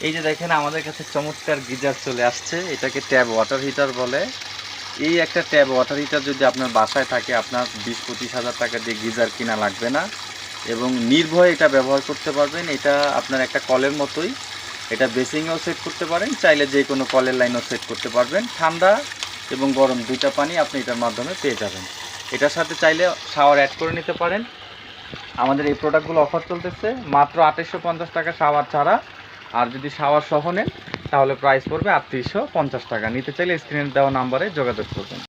এই যে দেখেন আমাদের কাছে চমৎকার গিজার চলে আসছে, এটাকে ট্যাপ ওয়াটার হিটার বলে। এই একটা ট্যাপ ওয়াটার হিটার যদি আপনার বাসায় থাকে, আপনার 20-25 হাজার টাকা দিয়ে গিজার কিনা লাগবে না এবং নির্ভয়ে এটা ব্যবহার করতে পারবেন। এটা আপনার একটা কলের মতোই, এটা বেসিংয়েও সেট করতে পারেন, চাইলে যে কোনো কলের লাইনও সেট করতে পারবেন। ঠান্ডা এবং গরম দুইটা পানি আপনি এটার মাধ্যমে পেয়ে যাবেন। এটার সাথে চাইলে শাওয়ার অ্যাড করে নিতে পারেন। আমাদের এই প্রোডাক্টগুলো অফার চলতেছে মাত্র 2850 টাকা শাওয়ার ছাড়া। আর যদি শাওয়ার সহ নেন তাহলে প্রাইস পড়বে 3850 টাকা। নিতে চাইলে স্ক্রিনে দেওয়া নাম্বারে যোগাযোগ করবেন।